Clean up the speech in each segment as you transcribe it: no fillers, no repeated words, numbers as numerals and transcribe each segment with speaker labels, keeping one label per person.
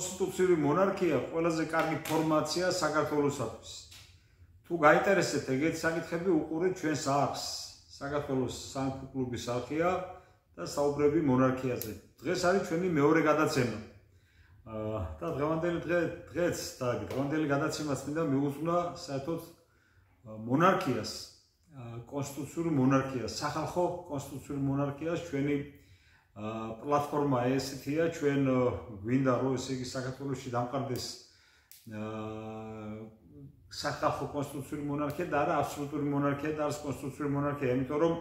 Speaker 1: კონსტიტუციური მონარქია ყველაზე კარგი ფორმაცია საქართველოსთვის. თუ გაინტერესებთ ეგეთი საკითხები, უყურეთ ჩვენს არხს. საქართველოს სამეფო კლუბის არხია და საუბრები მონარქიაზე. დღეს არის ჩვენი მეორე გადაცემა. და დღევანდელი გადაცემაც მინდა მივუძღვნა საერთოდ მონარქიას, კონსტიტუციური მონარქიას, სახალხო კონსტიტუციური მონარქიას ჩვენი პლატფორმა ესეთია, ჩვენ გვინდა რომ ესე იგი საქართველოში დამყარდეს სახალხო კონსტიტუციური მონარქია და არა აბსოლუტური მონარქია და არის კონსტიტუციური მონარქია, იმიტომ რომ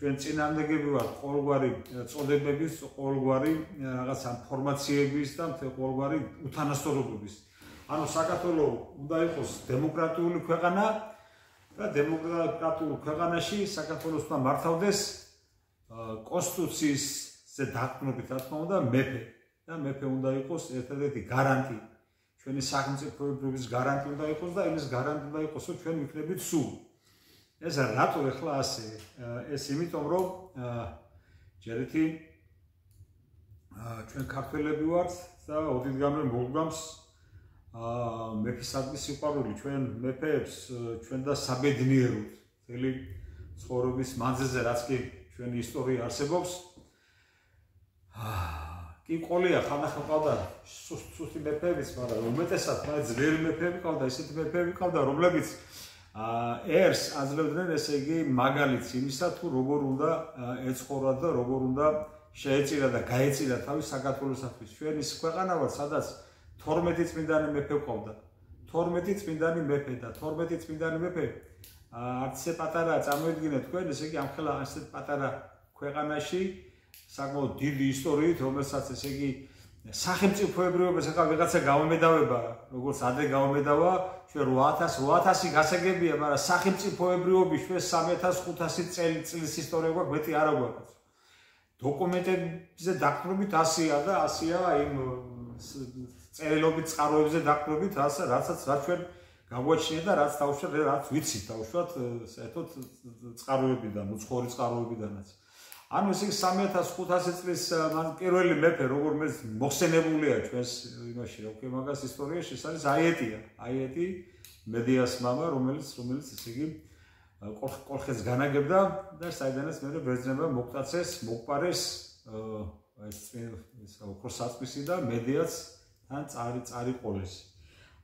Speaker 1: ჩვენ წინააღმდეგები ვართ ყოველგვარი წოდებების, ყოველგვარი რაღაცა ფორმაციების და ყოველგვარი უთანასწორობების. ანუ საქართველო უნდა იყოს დემოკრატიული ქვეყანა და დემოკრატიულ ქვეყანაში საქართველოს უნდა მართავდეს კონსტიტუციისზე დაყრდნობით, რა თქმა უნდა, მეფე და მეფე უნდა იყოს ერთადერთი გარანტი. ჩვენი სახელმწიფოების გარანტი უნდა იყოს და იმის გარანტი უნდა იყოს, რომ ჩვენ ვიქნებით სულ. ეს რატო ახლა ასე? ეს იმიტომ რომ ჯერეთი ჩვენ ქართველები ვართ და ოდითგანვე მოგგვამს მეფისადმი სიყვარული, ჩვენ მეფეებს ჩვენ და საბედნიეროდ მთელი ცხოვრების მანძილზე, რაც კი ჩვენი ისტორია არსებობს. კი ყოლია ხანდახან ყავდა სუსტი მეფეებიც, მაგრამ უმეტესად ძლიერი მეფეები ყავდა, ისეთი მეფეები ყავდა, რომლებიც ერს აძლევდნენ, ესე იგი, მაგალითს იმისა, თუ როგორ უნდა ეცხოვრა და როგორ უნდა შეეწირა და გაეწირა თავის საქართველოსთვის. ჩვენ ის ქვეყანა ვართ, სადაც 12 წმინდანი მეფე ყავდა. 12 წმინდანი მეფე და 12 წმინდანი მეფე არც ისე პატარაა, წარმოიდგინეთ თქვენ, ესე იგი, ამხელა ასეთ პატარა ქვეყანაში საკმაოდ დიდი ისტორიით, რომელსაც ესე იგი სახელმწიფოებრიობას ახლა ვიღაცა გამომედავება, როგორც ადრე გამომედავა, ჩვენ 800 გასაგებია, მაგრამ სახელმწიფოებრიობის ჩვენ 3500 წლის ისტორია გვაქვს, მეტი არა გვაქვს. დოკუმენტებზე დაყრდნობით 100-ია და 100-ია იმ წერილობით წყაროებზე დაყრდნობით, რაც ჩვენ გაგვაჩნია და რაც თავშოთ, რაც ვიცით თავშოთ, საერთოდ წყაროებიდან, უცხოური წყაროებიდანაც. ანუ ეს 3500 წლის პირველი მეფე, როგორ მოხსენებულია ჩვენს იმაში, რა ვქო მაგას ისტორიაში, ეს არის აიეტი, მედიას მამა, რომელიც ესე იგი კოლხეთს განაგებდა და საიდანაც მე ბერძნებმა მოკტაცეს, მოკპარეს ეს ოქროს საწმისი და მედიაც თან წარიყოლეს.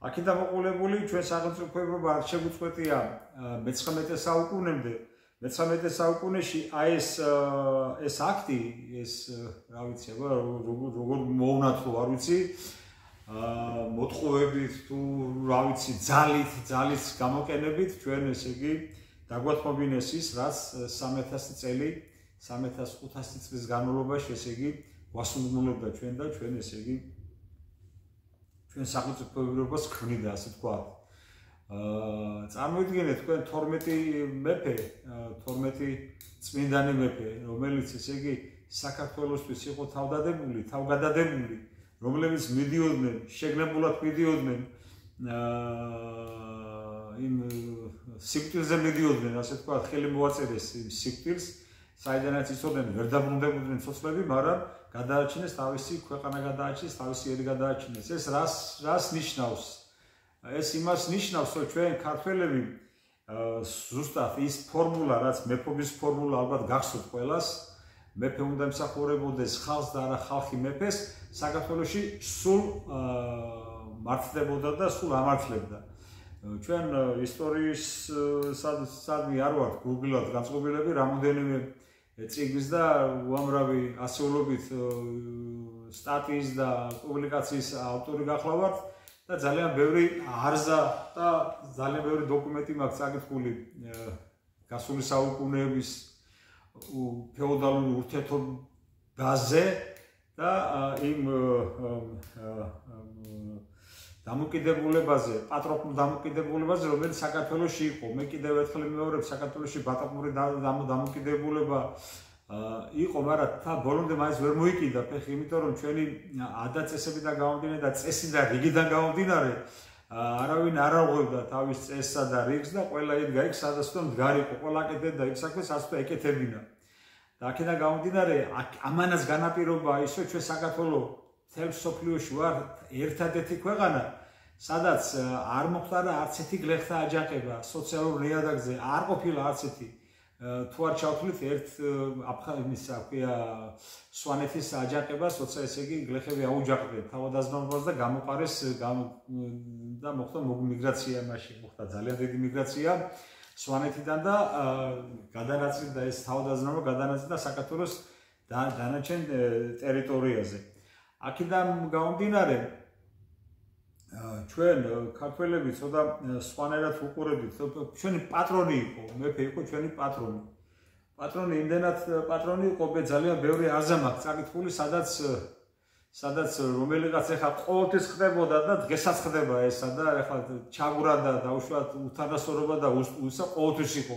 Speaker 1: აქედან მოყოლებული ჩვენ სახელმწიფოებრიობა არ შეგვწყვეტია მე-19 საუკუნემდე. მე-19 საუკუნეში ეს აქტი, ეს რა ვიცი, როგორ მოუნათლო, არ ვიცი, მოტყუებით თუ რა ვიცი, ძალით გამოყენებით ჩვენ ესე იგი დაგვათმობინეს ის, რაც 3000 წელი, 3500 წლის განმავლობაში ესე იგი გვასრულებდა ჩვენ და ჩვენ ესე იგი ჩვენ სახელმწიფოებრიობას ქმნიდა, ასე თქვა. წარმოიდგინეთ თქვენ 12 წმინდანი მეფე, რომელიც ესე იგი საქართველოსთვის იყო თავგადადებული, რომლებიც მიდიოდნენ, შეგნებულად მიდიოდნენ იმ სიკვდილზე მიდიოდნენ, ასე თქვა, ხელი მოაწერეს იმ სიკვდილს, საიდანაც იცოდნენ, ვერ დაბრუნდებოდნენ ცოცხლები, მაგრამ გადააჩინეს თავისი ქვეყანა, გადააჩინეს თავისი ერი, გადააჩინეს. ეს რას ნიშნავს? ეს იმას ნიშნავს, რომ ჩვენ ქართველები ზუსტად ის ფორმულა, რაც მეფობის ფორმულა ალბათ გახსოვთ ყველას, მეფე უნდა ემსახურებოდეს ხალხს და არა ხალხი მეფეს, საქართველოში სულ მართლებოდა და სულ ამართლებდა. ჩვენ ისტორიის სადმი არ ვართ გულგრილად განწყობილები, რამოდენიმე წიგნის და უამრავი ასეულობით სტატიის და პუბლიკაციის ავტორი გახლავართ. და ძალიან ბევრი არზა და ძალიან ბევრი დოკუმენტი მაქვს წაკითხული გასული საუკუნეების ფეოდალური ურთიერთობაზე და იმ დამოკიდებულებაზე, პატრონულ დამოკიდებულებაზე, რომელიც საქართველოში იყო. მე კიდევ ერთხელ ვიმეორებ, საქართველოში პატრონული დამოკიდებულება იყო, მაგრამ თა ბოლომდე მაინც ვერ მოიკიდა ფეხი, იმიტომ რომ ჩვენი ადაწესებიდან გამომდინარე და წესი და რიგიდან გამომდინარე არავინ არ აღვევდა თავის წესსა და რიგს და ყველა იდგა იქ, სადაც თვითონ მდგარიყო, ყველა აკეთებდა იქ საქმეს, რაც თვითონ ეკეთებინა. და აქედან გამომდინარე, ამანაც განაპირობა ისო ჩვენ საქართველო მთელ მსოფლიოში ვარ ერთადერთი ქვეყანა, სადაც არ მოხდა არც ერთი გლეხთა აჯანყება სოციალურ ნიადაგზე, არ ყოფილა არც ერთი. თუ არ ჩავთვლით ერთ სვანეთის აჯანყებას, როცა ესე იგი გლეხები აუჯანყდნენ თავადაზნაურობას და გამოყარეს და მოხდა მიგრაცია მაშინ, მოხდა ძალიან დიდი მიგრაცია სვანეთიდან და გადანაწილდა ეს თავადაზნაურობა გადანაწილდა საქართველოს დანარჩენ ტერიტორიაზე. აქედან გამომდინარე ჩვენ ქართველები ცოტა სხვანაირად ვუყურებდით, ჩვენი პატრონი იყო, მეფე იყო ჩვენი პატრონი. პატრონი იმდენად პატრონი იყო, ძალიან ბევრი აზამაკ წაკითხული, სადაც რომელიღაც ეხლა ყოველთვის ხდებოდა და დღესაც ხდება ესა და ეხლა ჩაგვრა და დაუშვათ უთანასწორობა და უსა ყოველთვის იყო.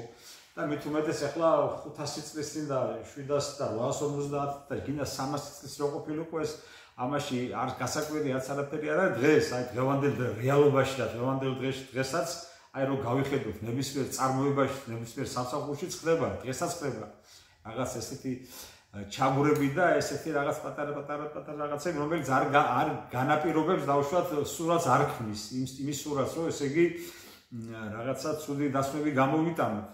Speaker 1: და მით უმეტეს ეხლა 500 წლის წინ და 700 და 850 და გინდა 300 წლის რო ყოფილიყო ეს ამაში არ გასაკვირი არც არაფერი არ არის დღეს, აი დღევანდელ რეალობაში და დღევანდელ დღესაც აი რო გავიხედოთ ნებისმიერ წარმოებაში, ნებისმიერ სამსახურშიც ხდება, დღესაც ხდება. რაღაც ესეთი ჩაგვრები და ესეთი რაღაც პატარა რაღაცები, რომელიც არ განაპირობებს დაუშვათ სურათს არ ქმნის, იმის სურათს, რომ ესე იგი რაღაცა ცუდი დასმები გამოვიტანოთ.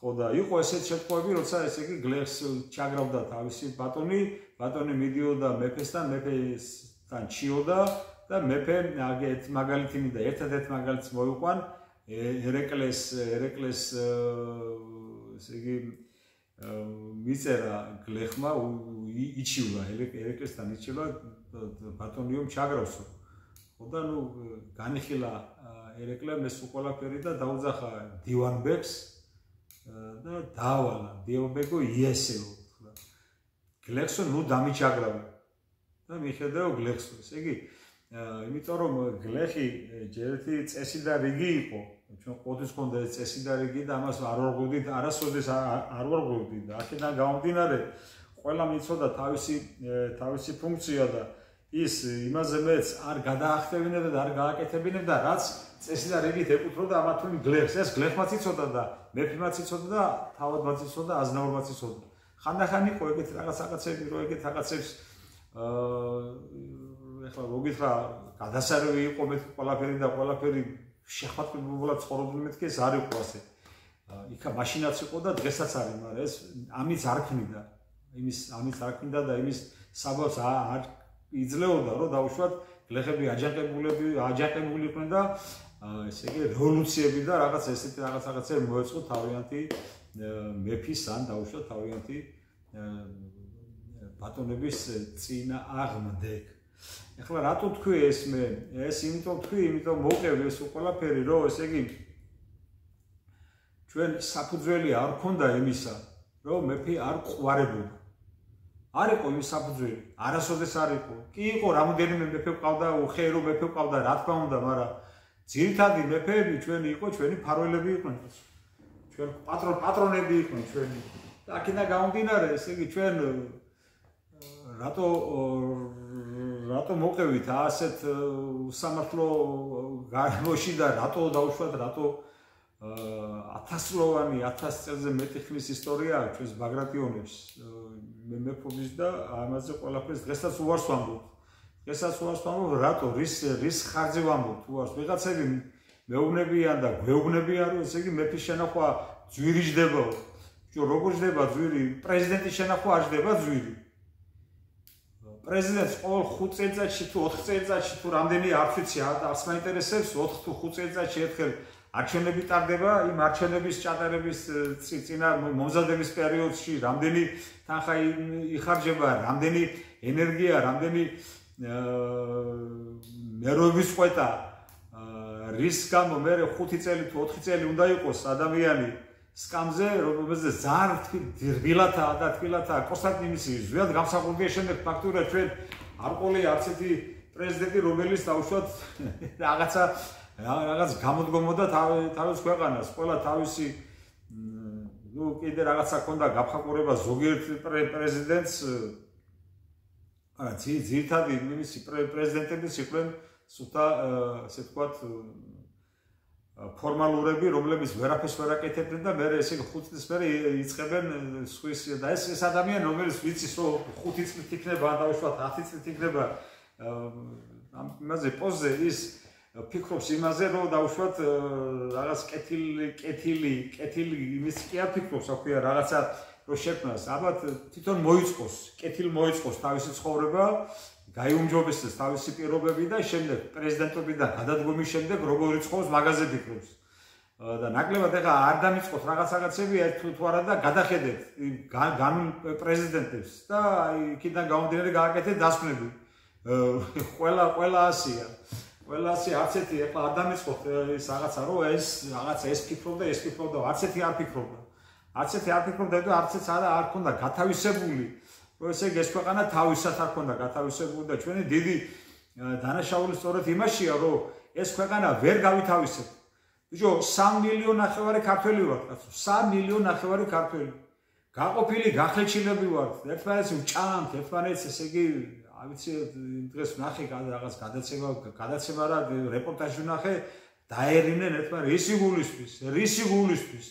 Speaker 1: ხო და იყო ესეთი შემთხვევები, როცა ესე იგი გლეხს ჩაგრავდა თავისი ბატონი მიდიოდა მეფესთან, მეფესთან ჩიოდა და მეფე ერთ მაგალითი მინდა, ერთადერთ მაგალითს მოიყვან ერეკლეს ესე იგი მიწერა გლეხმა იჩივლა ერეკლესთან იჩივლა ბატონიო ჩაგრავსო. ხო და ნუ განიხილა ერეკლემ ეს ყველაფერი და დაუძახა დივანბეგს და დაავალა დიობეგო იესეო გლეხსო ნუ დამიჩაგრავა და მიხედავ გლეხსო ესე იგი იმიტომ რომ გლეხი ჯერეთი წესი და რიგი იყო ჩვენ ყოველთვის ქონდა ეს წესი და რიგი და ამას არ ვარღვევდით არასოდეს არ ვარღვევდით და აქედან გამომდინარე ყველა მიცოდა თავისი ფუნქცია და ის იმაზე მეც არ გადაახტევინებდა და არ გააკეთებინებდა რაც წესი და რიგით ეკუთვნოდა ამა თუ იმ გლეხს ეს გლეხმაც იცოდა და მეფემაც იცოდა და თავადმაც იცოდა აზნაურმაც იცოდა ხანდახან იყო ეგეთ რაღაცები რო ეგეთ რაღაცებს ეხლა როგითხრა გადასარევი იყო მეთქი ყველაფერი და ყველაფერი შეხვედრებულად ცხოვრობდნენ მეთქი ეს არ იყო ასე იქა მაშინაც იყო და დღესაც არის მაგრამ ეს ამის არ ქმნიდა ამის არ ქმნიდა და იმის საბაბს არ იძლეოდა რომ დაუშვათ გლეხები აჯანყებული იყვნენ და ესე იგი რევოლუციები და რაღაც ესეთი რაღაცები მოეწყო თავიანთი მეფის ან დაუშვათ თავიანთი ბატონების წინააღმდეგ. ეხლა რატო თქვი ეს მე? ეს იმიტომ თქვი, იმიტომ მოვყევი ეს ყველაფერი, რომ ესე იგი ჩვენ საფუძველი არ ქონდა იმისა, რომ მეფე არ ყვარებოდა. არ იყო იმის საფუძველი, არასოდეს არ იყო. კი იყო რამოდენიმე მეფე ყავდა, უხეირო მეფე ყავდა, რა თქმა უნდა, მაგრამ ძირითადი მეფეები ჩვენი იყო, ჩვენი ფარველები იყვნენ. ჩვენ პატრონები იყვნენ ჩვენი. და აქედან გამომდინარე, ესე იგი ჩვენ რატო მოვყევით ასეთ სამართლო გარემოში და რატო დაუშვათ, რატო 1000-ლოვანი 1000 წელზე მეტი ხნის ისტორია აქვს ჩვენს ბაგრატიონებს მეფობის და ამაზე ყველაფერს დღესაც უარს ვამბობ. დღესაც უარს ვამბობ, რატო რის ხარჯზე ვამბობ თუ არს ვიღაცები მეუბნებიან და გვეუბნებიან რომ ესე იგი მეფის შენახვა ძვირი ჯდებაო. როგორ ჯდება ძვირი? პრეზიდენტის შენახვა არ ჯდება ძვირი. პრეზიდენტს ყოველ 5 წელიწადში თუ 4 წელიწადში თუ რამდენი არ ვიცი არც მაინტერესებს 4 თუ 5 წელიწადში ერთხელ არჩევნები ტარდება, იმ არჩევნების ჩატარების წინა მომზადების პერიოდში რამდენი თანხა იხარჯება, რამდენი ენერგია, რამდენი ნერვების წვეტა რის გამო მე 5 წელი თუ 4 წელი უნდა იყოს ადამიანი სკამზე, რომელზეც ძალიან რბილათაა და თბილათაა კონსტანტინისი ზვიად გამსახურდია შემდეგ ფაქტურად ჩვენ არ ყოლია არც ერთი პრეზიდენტი რომელიც დაუშვათ რაღაც გამოდგომოდა თავის ქვეყანას, ყველა თავისი ნუ კიდე რაღაცა ქონდა გაფხაკურება ზოგიერთ პრეზიდენტს ძირითადი მისი პრეზიდენტების იყვნენ სუთა ესე ვთქვათ ფორმალურები, რომლებიც ვერაფერს ვერ აკეთებდნენ და მე ესე 5 წლის მერე იწყებენ სხვის და ეს ადამიანი რომელიც ვიცის რომ 5 წლით იქნება ან დაუშვათ 10 წლით იქნება ამ იმაზე პოზზე ის ფიქრობს იმაზე, რომ დაუშვათ რაღაც კეთილი იმის კი არ ფიქრობს, აქვია რაღაცა რო შექმნას. ალბათ თვითონ მოიწყოს, კეთილ მოიწყოს თავისი ცხოვრება, გაიუმჯობესდეს თავისი პირობები და შემდეგ პრეზიდენტობიდან გადადგომის შემდეგ როგორ იცხოვს მაგაზე ფიქრობს. და ნაკლებად ეხლა არ დამიწყოთ რაღაცები ერთ თუ არა და გადახედეთ განულ პრეზიდენტებს და იქიდან გამომდინარე გააკეთეთ დასკვნები. ყველა ასია. ყველა ასე არც ერთი ეხლა არ დამიწყოთ ის რაღაცა რომ ეს რაღაცა ეს ფიქრობდა, არც ერთი არ ფიქრობდა. არც ერთი არ ფიქრობდა და არც ერთი არ ქონდა გათავისებული. რომ ესე იგი ეს ქვეყანა თავისად არ ქონდა გათავისებული და ჩვენი დიდი დანაშაული სწორედ იმაშია, რომ ეს ქვეყანა ვერ გავითავისებ. ბიჭო, 3 მილიონი ნახევარი ქართველი ვართ, კაცო, 3 მილიონი ნახევარი ქართველი. გაყოფილი, გახლეჩილები ვართ. ერთმანეთს ვჭამთ, ერთმანეთს ესე იგი, ვიცი, დღეს ვნახე რაღაც გადაცემა რა რეპორტაჟი ვნახე, დაერინენ ერთმანეთს რისი გულისთვის.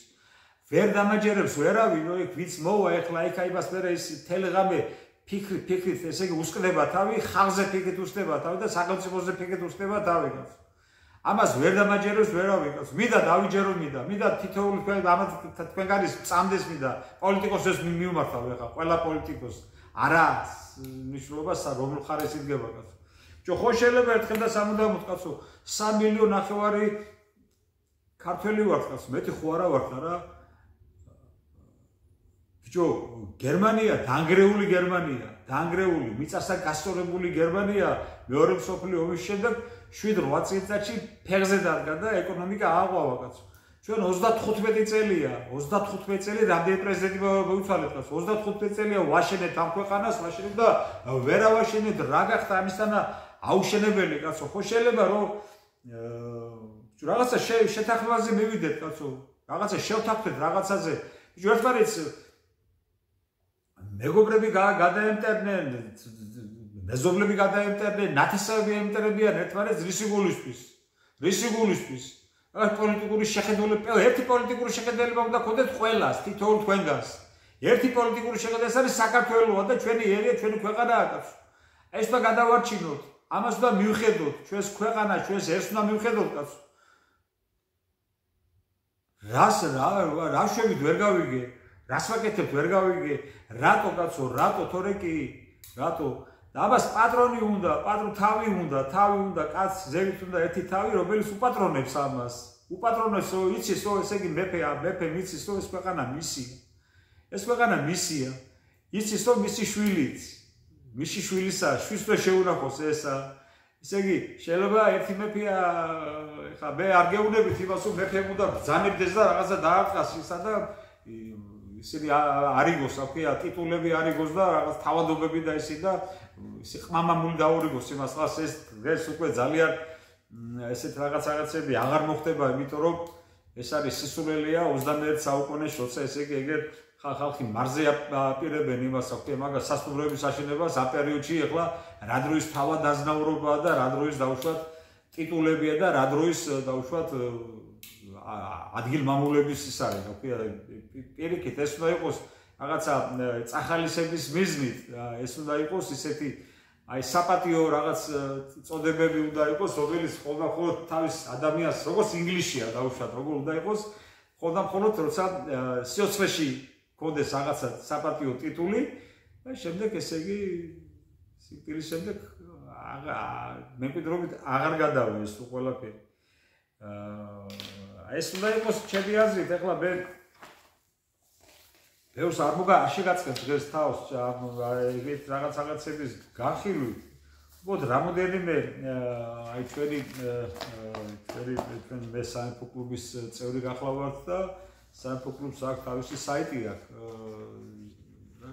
Speaker 1: ვერ დამაჯერებს ვერავინ, რომ იქ ვიც მოვა ეხლა იქ აიბას მერე ის თელეგრამე ფიქრით ესე იგი უსკდება თავი, ხალხზე ფიქრით უსკდება თავი და სახელმწიფოზე ფიქრით უსკდება თავი. ამას ვერ დამაჯერებს ვერავინ. მინდა დავიჯერო, მინდა თითოეული თქვენ გარის წამდეს მინდა პოლიტიკოსებს მიუმართავ ეხლა ყველა პოლიტიკოს. არა მნიშვნელობას რომელ ხარეს იდგება კაცო. ხო შეიძლება ერთხელ და სამუდამოდ კაცო 3 მილიონი ნახევარი ქართველი ვართ კაცო. მეტი ხო არა ვართ არა. გერმანია, დანგრეული გერმანია, მიწასთან გასწორებული გერმანია მეორე მსოფლიო ომის შემდეგ 7-8 წელიწადში ფეხზე დადგა და ეკონომიკა ააყვავა კაცო. ჩვენ 35 წელია, 35 წელი რამდენი პრეზიდენტი მოიცვალეთ კაცო. 35 წელია ვაშენეთ ამ ქვეყანას, ვაშენეთ და ვერ ავაშენეთ რა გახდა ამისთანა აუშენებელი კაცო. ხო შეიძლება რომ რაღაცა შეთანხმებაზე მივიდეთ კაცო. რაღაცა შევთანხმდეთ რაღაცაზე. ერთმანეთს მეგობრები გადაემტერნენ, მეზობლები გადაემტერნენ, ნათესავები ემტერებიან ერთმანეთს რისი გულისთვის. პოლიტიკური შეხედულება, ერთი პოლიტიკური შეხედულება უნდა გქონდეთ ყველას, თითოეულ თქვენგანს. ერთი პოლიტიკური შეხედულება ეს არის საქართველოა და ჩვენი ერია, ჩვენი ქვეყანაა კაცო. ეს უნდა გადავარჩინოთ, ამას უნდა მივხედოთ, ჩვენს ქვეყანას, ჩვენს ერს უნდა მივხედოთ კაცო. რა შევით ვერ გავიგე, რას ვაკეთებთ ვერ გავიგე, რატო კაცო, რატო თორე კი, რატო? და ამას პატრონი უნდა, თავი უნდა, კაც ზევით უნდა ერთი თავი, რომელიც უპატრონებს ამას. უპატრონებს, იცის, რომ ესე იგი მეფე მიცის, რომ ეს ქვეყანა მისია. ეს ქვეყანა მისია. იცის, რომ მისი შვილისა, შვილს და შეუნახოს ესა. ესე იგი, შეიძლება ერთი მეფეა, ეხლა მე არ გეუბნებით იმას, რომ მეფე უნდა ბრძანებდეს და რაღაცა დაარტყას ისა და ისინი არიგოს, აქვია, ტიტულები არიგოს და რაღაც თავადობები და ისე და ისე ყმამამული დაურიგოს იმას ხას ეს უკვე ძალიან ესეთ რაღაცები აღარ მოხდება, იმიტომ რომ ეს არის სისულელია 21 საუკუნეში, როცა ესე იგი ეგრეთ ხალხი მარზე აპირებენ იმას, აქვია, მაგას სასტუმროების აშენებას ამ პერიოდში ეხლა რა დროის თავადაზნაურობაა და რა დროის დაუშვათ ტიტულებია და რა დროის დაუშვათ ადგილმამულების ის არის, აქვია, პირიქით ეს უნდა იყოს რაღაცა წახალისების მიზნით, ეს უნდა იყოს ისეთი საპატიო რაღაც წოდებები უნდა იყოს, რომელიც ხოლმე თავის ადამიანს, როგორც ინგლისშია დაუშვათ, როგორ უნდა იყოს, ხოლმე როცა სიოცვეში გქონდეს რაღაცა საპატიო ტიტული და შემდეგ ესე იგი სიკვდილის შემდეგ მემკვიდრეობით აღარ გადავიდეს თუ ყველაფერი. ეს უნდა იყოს ჩემი აზრით, ეხლა მე ბევრს არ შეგაწყებს დღეს თავს ეგეთ რაღაცების განხილვით. უბრალოდ რამოდენიმე ჩვენი მე სამეფო კლუბის წევრი გახლავართ და სამეფო კლუბს აქვს თავისი საიტი აქვს.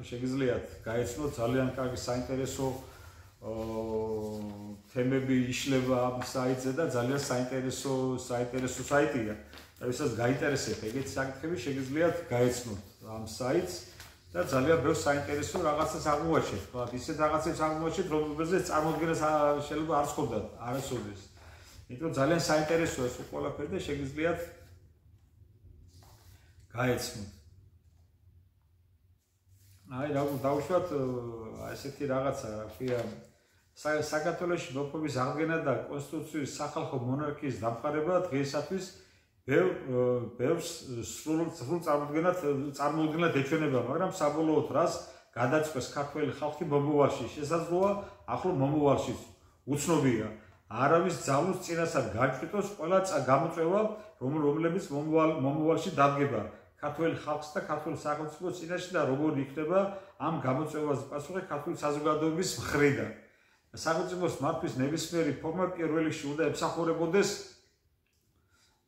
Speaker 1: შეგიძლიათ გაეცნოთ ძალიან კარგი საინტერესო თემები იშლება ამ საიტზე და ძალიან საინტერესო საიტია. და ვისაც გაინტერესებთ ეგეთი საკითხები, შეგიძლიათ გაეცნოთ ამ საიტს და ძალიან ბევრ საინტერესო რაღაცას აღმოაჩენთ. ისეთ რაღაცებს აღმოაჩენთ, რომელზეც წარმოდგენას შეიძლება არ სხდათ, არასოდეს. იმიტომ ძალიან საინტერესოა ეს ყველაფერი და შეგიძლიათ გაეცნოთ. აი, დაუშვათ ესეთი რაღაცა, რა ქვია, საქართველოში მეფობის აღდგენა და კონსტიტუციის სახალხო მონარქიის დამყარება დღეისათვის ბევრს სრულ წარმოუდგენლად ეჩვენება, მაგრამ საბოლოოდ რას გადაწყვეს ქართველი ხალხი მომავალში, შესაძლოა ახლო მომავალშიც უცნობია. არავის ძალუს წინასად გაჭრიტოს ყველა გამოწვევა, რომლებიც მომავალში დადგება ქართველი ხალხს და ქართული სახელმწიფოს წინაშე და როგორ იქნება ამ გამოწვევაზე პასუხი ქართული საზოგადოების მხრიდან. სახელმწიფოს მართვის ნებისმიერი ფორმა პირველ რიგში უნდა ემსახურებოდეს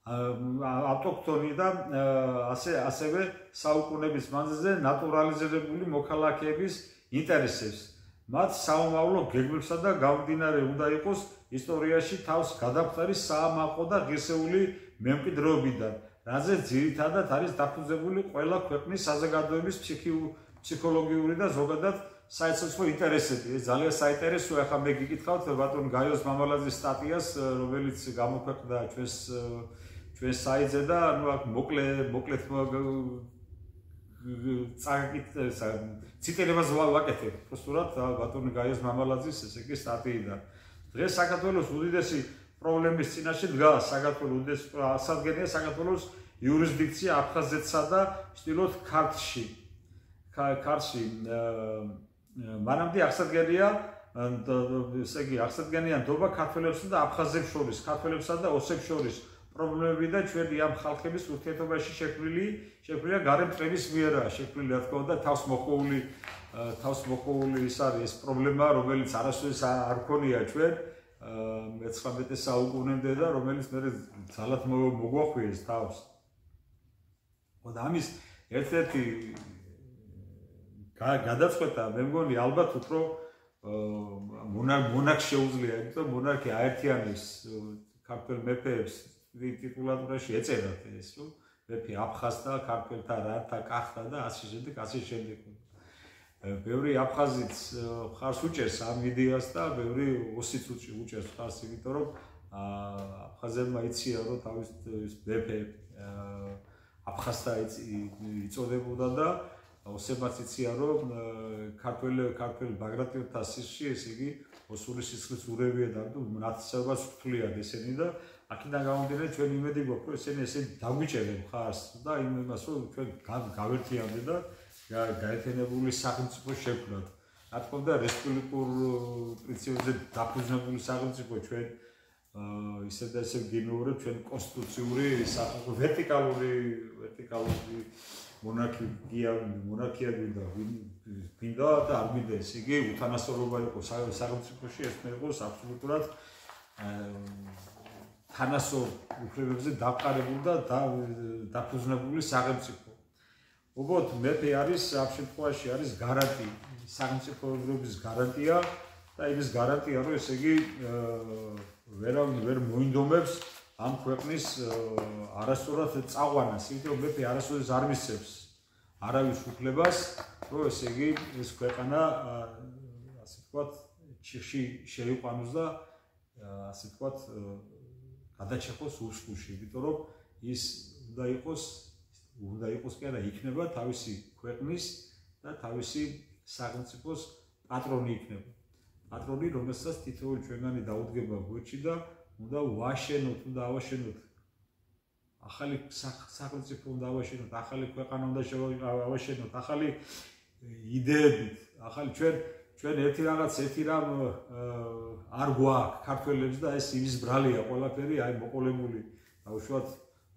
Speaker 1: ავტოქთონი და ასევე საუკუნეების მანძილზე ნატურალიზებული მოქალაქეების ინტერესებს. მათ საომავლო გეგმებსა და გამომდინარე უნდა იყოს ისტორიაში თავს გადახვდარი საამაყო და ღირსეული მემკვიდრეობიდან, რაზეც ძირითადად არის დაფუძნებული ყველა ქვეყნის საზოგადოების ფსიქოლოგიური და ზოგადად საერთაშორისო ინტერესები. ეს ძალიან საინტერესოა. ახლა მე გიკითხავთ ბატონ გაიოს მამალაძის სტატიას, რომელიც გამოქვეყნდა ჩვენ საიტზე და აქ მოკლედ ციტირებას ვაკეთებ. უბრალოდ ბატონ გაიოს მამალაძის ესე იგი სტატიიდან. დღეს საქართველოს უდიდესი პრობლემის წინაშე დგას საქართველოს უდიდესი ასადგენია საქართველოს იურისდიქცია აფხაზეთსა და ჩრდილოეთ ქართლში. მანამდე აღსადგენია ესე იგი აღსადგენია ნდობა ქართველებსა და აფხაზებს შორის, ქართველებსა და ოსებს შორის პრობლემები და ჩვენი ამ ხალხების ურთიერთობაში შექმნილია გარე მტრების მიერაა შექმნილი, რა თქმა უნდა, თავს მოხოული ის არის ეს პრობლემა, რომელიც არასოდეს არ ქონია ჩვენ მე-19 საუკუნემდე და რომელიც მე ძალად მოგვახვიეს თავს. და ამის ერთ-ერთი გადაწყვეტა მე მგონი ალბათ უფრო მონარქს შეუძლია, იმიტომ მონარქი აერთიანებს ქართველ მეფეებს ტიტულატურაში ეწერათ ეს, რომ მეფე აფხაზთა, ქართველთა, რათა, კახთა და ასე შემდეგ. ბევრი აფხაზიც მხარს უჭერს ამ იდეას და ბევრი ოსიც უჭერს მხარს, იმიტომ რომ აფხაზებმა იციან, რომ თავის მეფე აფხაზთა იწოდებოდა და ოსებმაც იციან, რომ ქართველ ბაგრატიონთა სისხლში, ესე იგი, ოსური სისხლის ურევია და ნათესაობას ვთვლიან ესენი და აქედან გამომდინარე ჩვენ იმედი გვაქვს, რომ ესენი დაგვიჭერენ მხარს და იმას, რომ ჩვენ გავერთიამდე და გაერთიანებული სახელმწიფო შევქმნათ. რა თქმა უნდა, რესპუბლიკურ პრინციპებზე დაფუძნებული სახელმწიფო ჩვენ ისე და ისე გინეურებ ჩვენ კონსტიტუციური სახელმწიფო ვერტიკალური მონარქია გვინდა და არ გვინდა ესე იგი უთანასწორობა იყოს სახელმწიფოში, ეს იყოს აბსოლუტურად თანასწორ უფლებებზე დამყარებული და დაფუძნებული სახელმწიფო. უბრალოდ მეფე არის ამ შემთხვევაში არის გარანტია, სახელმწიფოების გარანტია და იმის გარანტია, რომ ესე იგი ვერ მოინდომებს ამ ქვეყნის არასწორად წაყვანას, იმიტომ რომ მეფე არასოდეს არ მისცემს არავის უფლებას, რომ ესე იგი ეს ქვეყანა ასე ვთქვათ ჩიხში შეიყვანოს და ასე ვთქვათ გადაჭეხოს უსხუში, იმიტომ რომ ის უნდა იყოს კი არა იქნება თავისი ქვეყნის და თავისი სახელმწიფოს პატრონი იქნება. პატრონი, რომელსაც თითოეული ჩვენგანი დაუდგება გვერდში და უნდა ვაშენოთ, უნდა ავაშენოთ. ახალი სახელმწიფო უნდა ავაშენოთ, ახალი ქვეყანა უნდა ავაშენოთ, ახალი იდეებით, ახალი ჩვენ ერთი რამ არ გვაქვს ქართველებს და ეს იმის ბრალია ყველაფერი, აი მოყოლებული დაუშვათ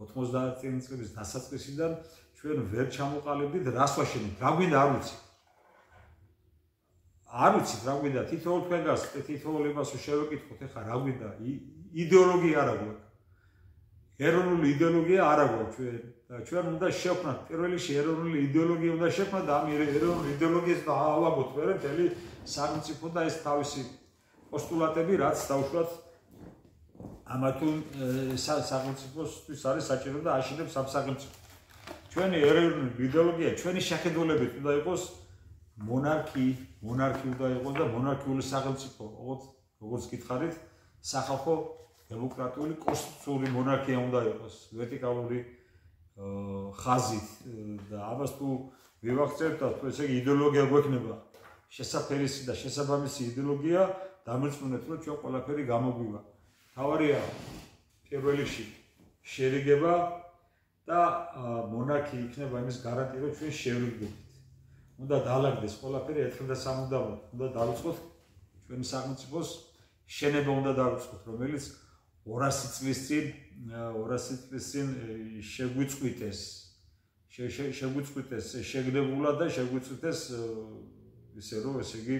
Speaker 1: 90 წლის დასაწყისიდან ჩვენ ვერ ჩამოყალიბდით რას ვაშენებთ, რა გვინდა არ ვიცი. არ ვიცით რა გვინდა, თითოეულ თქვენგანს თითოეულ იმას შევეკითხოთ, ეხლა რა გვინდა, იდეოლოგია არა გვაქვს. ეროვნული იდეოლოგია არა გვაქვს ჩვენ უნდა შევქმნათ პირველ რიგში ეროვნული იდეოლოგია უნდა შევქმნათ და ამ ეროვნული იდეოლოგიას დავავაგოთ მე მთელი სახელმწიფო და ეს თავისი პოსტულატები რაც დავუშვათ ამა თუ სახელმწიფოსთვის არის საჭირო და აშენებს ამ სახელმწიფოს. ჩვენი ეროვნული იდეოლოგია ჩვენი შეხედულებით უნდა იყოს მონარქი უნდა იყოს და მონარქიული სახელმწიფო, როგორც გითხარით, სახალხო დემოკრატიული კონსტიტუციური მონარქია უნდა იყოს, ვერტიკალური ხაზით და ამას თუ ვივახცევთ, ესე იგი იდეოლოგია გვექნება შესაფერისი და შესაბამისი იდეოლოგია, დამირწმუნეთ, რომ ჩვენ ყველაფერი გამოგვივა. თავარია პირველ რიგში შერიგება და მონარქი იქნება იმის გარანტია, რომ ჩვენ შევრიგდებით. უნდა დაალაგდეს ყველაფერი ერთხელ და სამუდამოდ. უნდა დავიწყოთ ჩვენი სახელმწიფოს შენება უნდა დავიწყოთ, რომელიც 200 წლის წინ შეგვიწყვიტეს. შეგვიწყვიტეს შეგდებულად და შეგვიწყვიტეს ისე რომ ესე იგი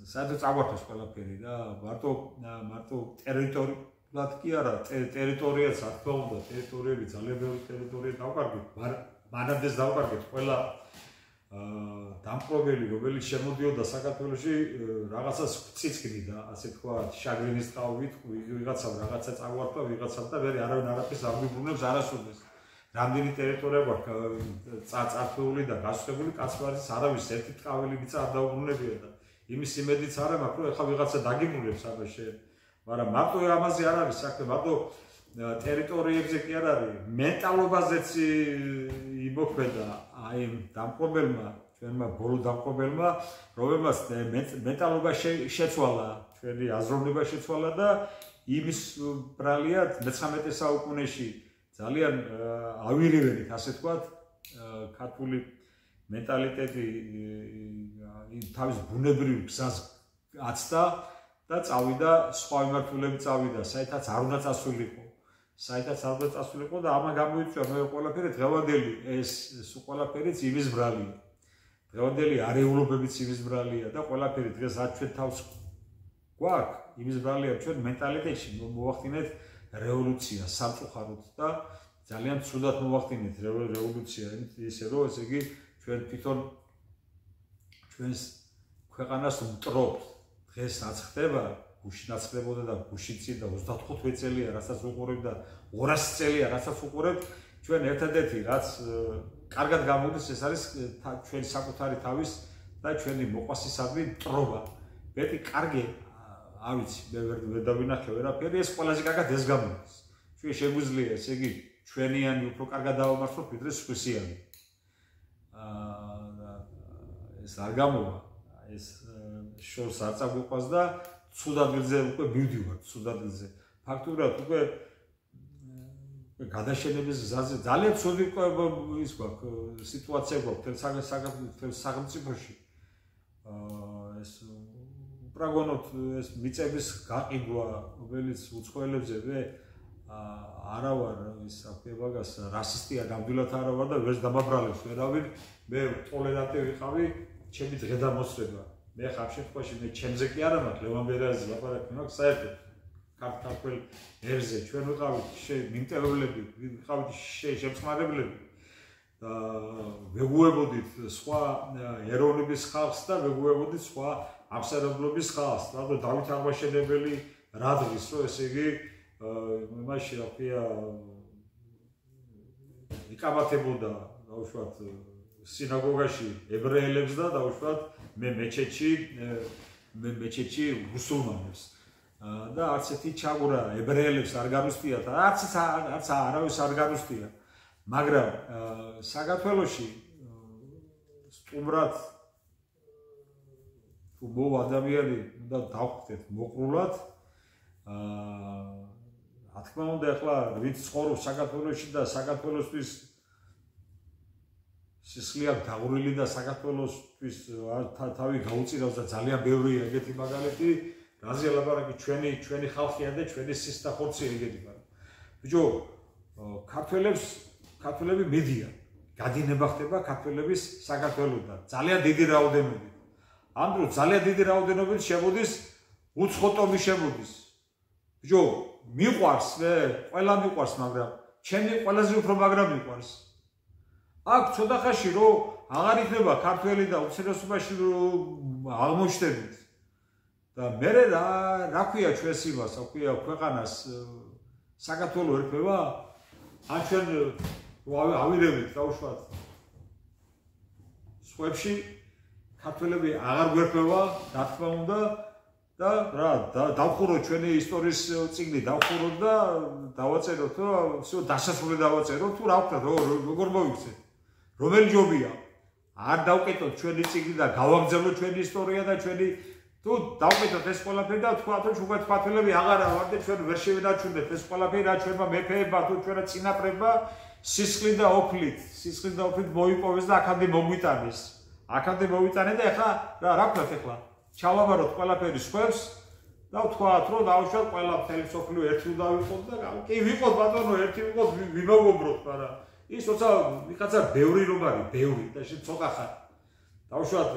Speaker 1: სადაც წაგვართოს ყველაფერი და მარტო ტერიტორიულად კი არა, ტერიტორიაც რა თქმა უნდა, ტერიტორიები ძალიან ბევრი ტერიტორია დავკარგეთ, მანამდეც დავკარგეთ ყველა დამპყრობელი, რომელიც შემოდიოდა საქართველოში, რაღაცას წიწკნიდა, ასე თქვა, შაგრინის ტყავით, ვიღაცამ რაღაცა წაგვართვა, ვიღაცამ და მე არავინ არაფერს არ მიბრუნებს არასოდეს. რამდენი ტერიტორია გვაქვს წარწმული და გასწრებული კაცმარის არავის ერთი ტყავილი მიწა არ დაუბრუნებია და იმის იმედიც არ მაქვს, რომ ეხლა ვიღაცა დაგიმულებს აბაშე. მაგრამ მარტო ამაზე არ არის საქმე, მარტო ტერიტორიებზე კი არ არის, მენტალობაზეც იმოქმედა აი დამპყრობელმა, ჩვენმა ბოლო დამპყრობელმა, რომელმაც მენტალობა შეცვალა, ჩვენი აზროვნება შეცვალა და იმის ბრალიად მე-19 საუკუნეში ძალიან ავირებელით, ასე ვთქვათ, ქართული მენტალიტეტი თავის ბუნებრივ გზას აცდა და წავიდა სხვა მიმართულებით წავიდა, საერთოდ არ უნდა წასულიყო. და ამან გამოიწვია მე ყველაფერი დღევანდელი ეს ყველაფერიც იმის ბრალია. დღევანდელი არეულობებიც იმის ბრალია და ყველაფერი დღეს რაც ჩვენ თავს გვაქვს, იმის ბრალია ჩვენ მენტალიტეტში მოვახდინეთ რევოლუცია სამწუხაროდ და ძალიან ცუდად მოვახდინეთ რევოლუცია ისე რომ ესე იგი ჩვენ თვითონ ჩვენს ქვეყანას ვმტრობთ დღეს რაც ხდება გუშინაც ხდებოდა და გუშინცი და 35 წელია რასაც უყურებ და 200 წელია რასაც უყურებ ჩვენ ერთადერთი რაც კარგად გამოდის ეს არის ჩვენი საკუთარი თავის და ჩვენი მოყვასისადმი მტრობა მეტი კარგი არ ვიცი მე ვერ დავინახე ვერაფერი ეს ყველაზე კარგად ეს გამოდის ჩვენ შეგვიძლია ესე იგი ჩვენიანი უფრო კარგად დავამართლოთ ვიდრე სხვისიანი ეს არ გამოვა ეს შორს არ წაგვიყვას და ცუდ ადგილზე უკვე მივდივართ ცუდ ადგილზე ფაქტურად უკვე გადაშენების გზაზე ძალიან ცუდი ის გვაქვს სიტუაცია გვაქვს თელ სახელმწიფოში ეს უბრალოდ ეს მიწების გაყიდვა რომელიც უცხოელებზე არა ვარ ის საქმე მაგას რასისტია ნამდვილად არა ვარ და ვერც დამაბრალებს ვერავინ მე ტოლერანტი ვიყავი ჩემი დღედამოსრება მე ხარ შემთხვევაში მე ჩემზე კი არა მაქვს ლევან ბერაზი ლაპარაკი მაქვს საერთოდ ქართულ ერზე ჩვენ ვიყავით მინტეროლები ვიყავით შემწყნარებლები და ვეგუებოდით სხვა ეროვნების ხალხს და ვეგუებოდით სხვა აღსარებლობის ხალხს და დავით აღმაშენებელი რა დღის რომ ესე იგი მაშინ რა ქვია იკამათებოდა დაუშვათ სინაგოგაში ებრაელებს და დაუშვათ მე მეჩეთში მუსულმანებს და არც ერთი ჩაგურა ებრაელებს არ განუსტია და არც არავის არ განუსტია მაგრამ საქართველოში სტუმრად თუ მოვა ადამიანი უნდა დავხვდეთ მოყრულად რა თქმა უნდა ახლა ვინც ცხოვრობს საქართველოში და საქართველოსთვის სისხლია დაღურილი და საქართველოსთვის თავი გაუწირავს და ძალიან ბევრია ეგეთი მაგალითი რაზეა ლაპარაკი ჩვენი ხალხია და ჩვენი სისხლხორცია ეგეთი მაგრამ ბიჭო ქართველები მიდიან გადინება ხდება ქართველების საქართველოსთან ძალიან დიდი რაოდენობით ამ დროს ძალიან დიდი რაოდენობით შემოდის უცხო ტომი შემოდის ბიჭო მიყვარს მე ყველა მიყვარს მაგრამ ჩემი ყველაზე უფრო მაგრამ მიყვარს აქ ცოტა ხანში რომ აღარ იქნება ქართველი და უცნაურობაში აღმოჩნდებით და მე რა ქვია ჩვენს იმას აქვია ქვეყანას საქართველოს ერქვა ან ჩვენ ავირებით დაუშვათ სხვებში ქართველები აღარ გვერქვა რა თქმა უნდა და რა დავხუროთ ჩვენი ისტორიის წიგნი დავხუროთ და დავაწეროთ რომ всё დასასრული დავაწეროთ თუ რა ვქნათ როგორ მოიქცეთ რომელი ჯობია არ დავკეტოთ ჩვენი წიგნი და გავაგზავნოთ ჩვენი ისტორია და ჩვენი თუ დავყიდოთ ეს ყველაფერი და თქვათ რომ ჩვენ თვალები აღარა ვარ და ჩვენ ვერ შევინარჩუნდეთ ეს ყველაფერი რა ჩვენმა მეფეებმა თუ ჩვენმა წინაპრებმა სისხლით და ოფლით მოიპოვეს და აქამდე მოგვიტანეს. აქამდე მოვიტანე და ეხლა რა ვქნათ ეხლა? ჩავაბაროთ ყველაფერი სხვებს და ვთქვათ რომ დავუშვათ ყველა მთელი სოფლიო ერთი უნდა ვიყოთ და კი ვიყოთ ბატონო ერთი ვიყოთ ვიმოგობროთ, მაგრამ ის როცა ვიღაცა ბევრი რომ არის, ბევრი და შენ ცოტა ხარ. დავუშვათ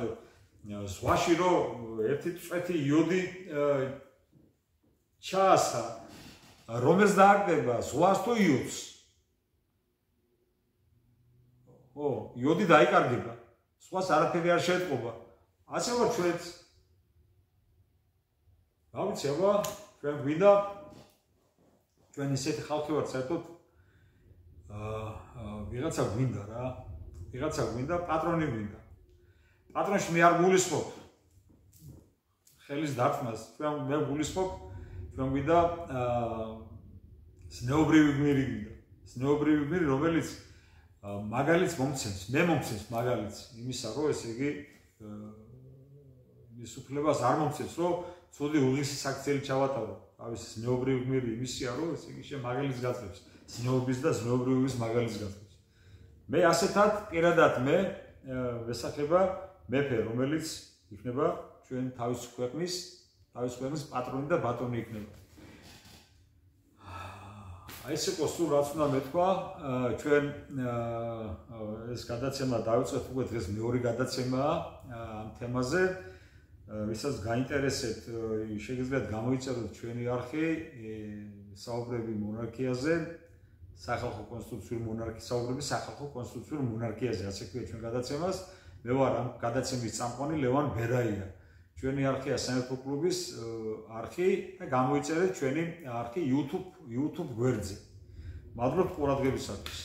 Speaker 1: ზღვაში რომ ერთი წვეთი იოდი ჩაასა, რომელს დააგდება ზღვას თუ იოდს? იოდი დაიკარგება. სხვას არაფერი არ შეეთყობა. ასე ვარ ჩვენც. გავიცი აბა, ჩვენ გვინდა ჩვენ ისეთი ხალხი ვართ საერთოდ ვიღაცა გვინდა რა. ვიღაცა გვინდა, პატრონი გვინდა. პატრონში მე არ გულისხმობ. ხელის დარტყმას, ჩვენ მე გულისხმობ, ჩვენ გვინდა ზნეობრივი გმირი გვინდა. ზნეობრივი გმირი, რომელიც მაგალითს მომცემს, მე მომცემს მაგალითს იმისა, რომ ესე იგი იმის უფლებას არ მომცემს, რომ ცუდი უღისი საქციელი ჩავატარო. თავის ზნეობრივი გმირი იმისია, რომ ესე იგი შენ მაგალითს გაწევს, ზნეობის და ზნეობრივის მაგალითს გაწევს. მე ასეთად პირადად მე ვესახება მეფე, რომელიც იქნება ჩვენ თავის ქვეყნის პატრონი და ბატონი იქნება. აი ეს იყო სულ რაც უნდა მეთქვა, ჩვენ ეს გადაცემა დავიწყეთ უკვე დღეს მეორე გადაცემაა ამ თემაზე. ვისაც გაინტერესებთ, შეგიძლიათ გამოიწეროთ ჩვენი არხი საუბრები მონარქიაზე, სახალხო კონსტიტუციური მონარქიაზე, ასე ქვია ჩვენ გადაცემას. მე ვარ ამ გადაცემის წამყვანი ლევან ბერაია. ჩვენი არხია სამეფო კლუბის არხი და გამოიწერეთ ჩვენი არხი YouTube გვერდზე. მადლობთ ყურადღებისათვის.